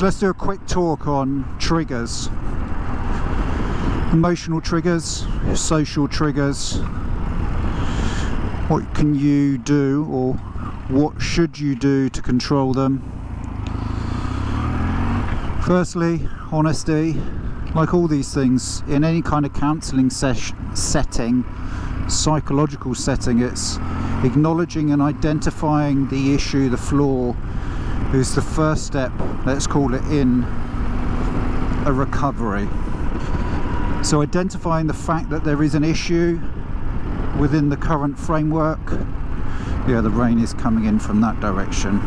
So let's do a quick talk on triggers. Emotional triggers, social triggers. What can you do, or what should you do to control them? Firstly, honesty. Like all these things, in any kind of counselling setting, psychological setting, it's acknowledging and identifying the issue, the flaw, is the first step, let's call it, in a recovery. So identifying the fact that there is an issue within the current framework. Yeah, the rain is coming in from that direction.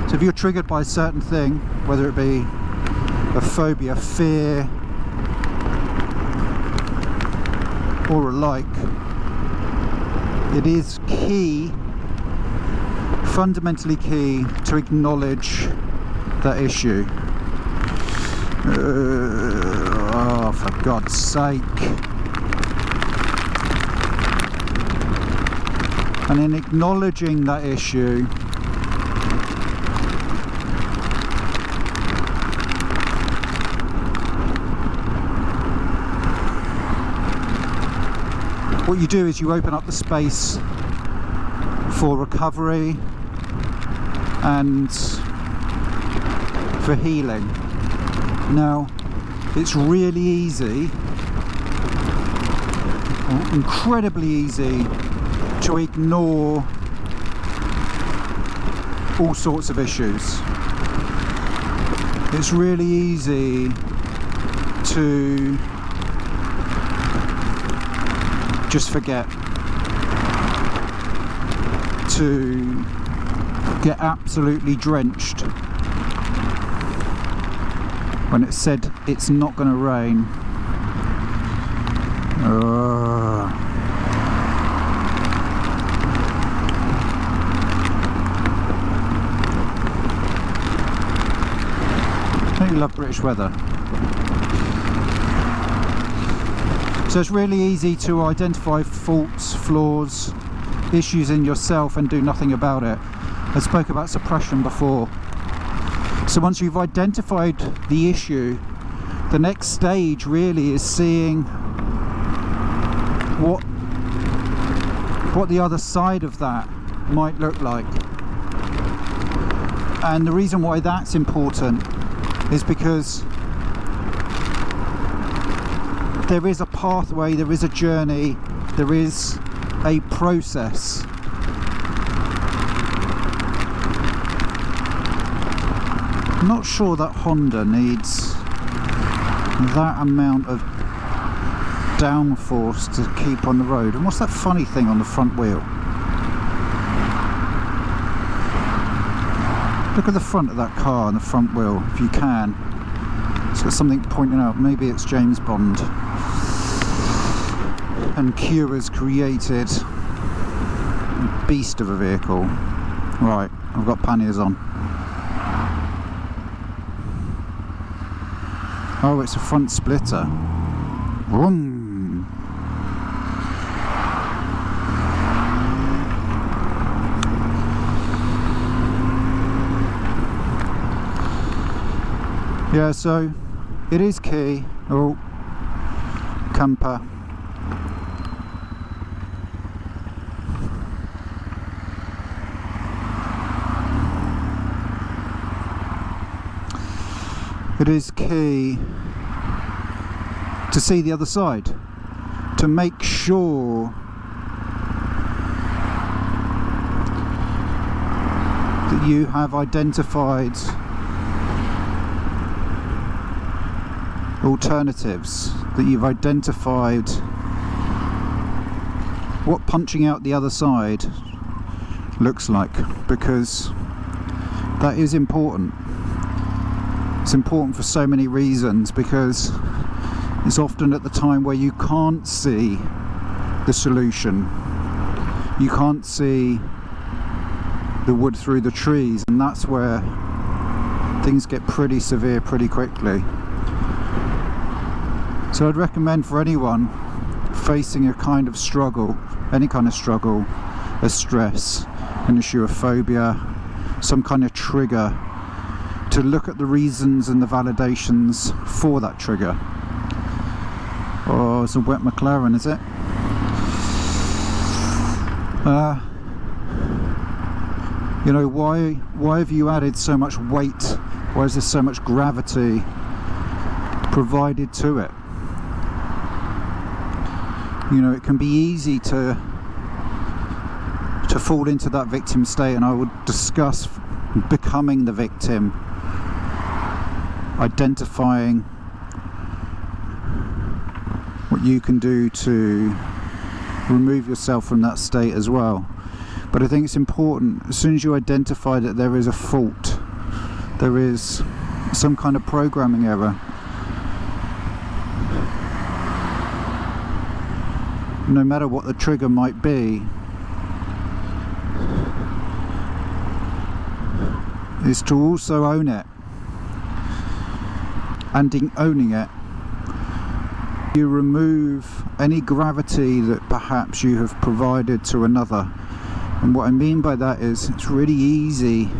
So if you're triggered by a certain thing, whether it be a phobia, fear, or a like, it is key, fundamentally key, to acknowledge that issue. Oh, for God's sake. And in acknowledging that issue, what you do is you open up the space for recovery and for healing. Now, it's really easy, incredibly easy, to ignore all sorts of issues. It's really easy to just forget, to get absolutely drenched when it's said it's not going to rain. Don't you love British weather? So it's really easy to identify faults, flaws, issues in yourself and do nothing about it. I spoke about suppression before. So once you've identified the issue, the next stage really is seeing what the other side of that might look like. And the reason why that's important is because there is a pathway, there is a journey, there is a process. I'm not sure that Honda needs that amount of downforce to keep on the road. And what's that funny thing on the front wheel? Look at the front of that car and the front wheel, if you can. It's got something pointing out. Maybe it's James Bond. And Q has created a beast of a vehicle. Right, I've got panniers on. Oh, it's a front splitter. Vroom. Yeah, so it is key. Oh, camper. It is key to see the other side, to make sure that you have identified alternatives, that you've identified what punching out the other side looks like, because that is important. It's important for so many reasons, because it's often at the time where you can't see the solution, you can't see the wood through the trees, and that's where things get pretty severe pretty quickly. So I'd recommend for anyone facing a kind of struggle, any kind of struggle, a stress, an issue of phobia, some kind of trigger, to look at the reasons and the validations for that trigger. Oh, it's a wet McLaren, is it? You know, why have you added so much weight? Why is there so much gravity provided to it? You know, it can be easy to fall into that victim state, and I would discuss becoming the victim, identifying what you can do to remove yourself from that state as well. But I think it's important, as soon as you identify that there is a fault, there is some kind of programming error, no matter what the trigger might be, is to also own it. And in owning it, you remove any gravity that perhaps you have provided to another. And what I mean by that is, it's really easy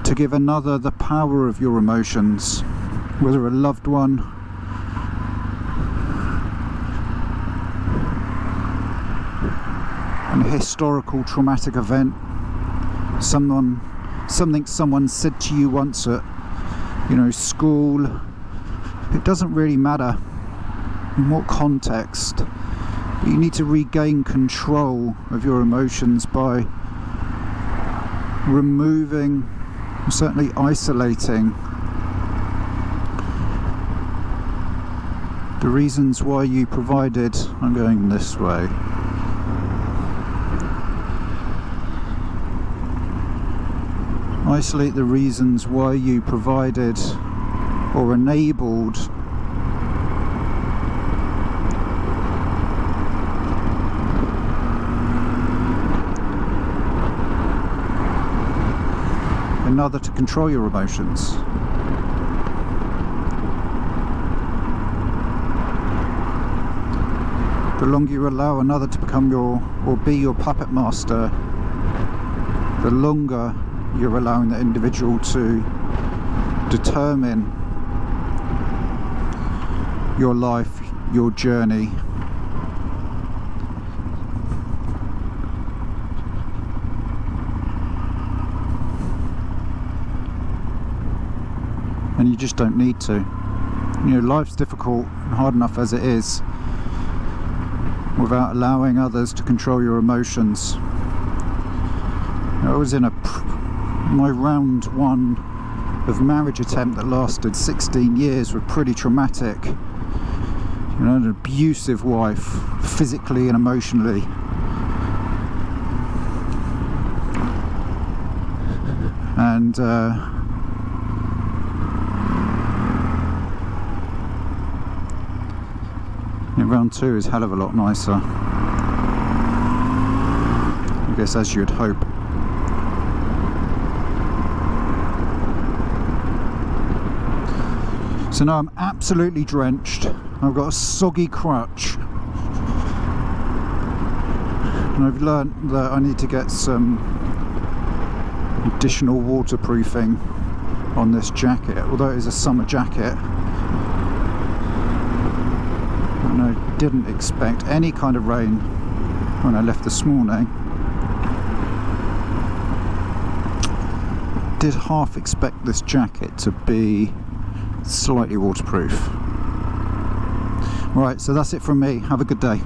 to give another the power of your emotions, whether a loved one, an historical traumatic event, something someone said to you once at, you know, school. It doesn't really matter in what context, but you need to regain control of your emotions by removing, certainly isolating, the reasons why you provided. I'm going this way. Isolate the reasons why you provided or enabled another to control your emotions. The longer you allow another to become your, or be your puppet master, the longer you're allowing the individual to determine your life, your journey. And you just don't need to. You know, life's difficult and hard enough as it is without allowing others to control your emotions. I was in my round one of marriage attempt that lasted 16 years, were pretty traumatic. You know, an abusive wife, physically and emotionally. And round two is a hell of a lot nicer, I guess, as you'd hope. So now I'm absolutely drenched. I've got a soggy crutch, and I've learnt that I need to get some additional waterproofing on this jacket, although it is a summer jacket. And I didn't expect any kind of rain when I left this morning. I did half expect this jacket to be slightly waterproof. Right, so that's it from me. Have a good day.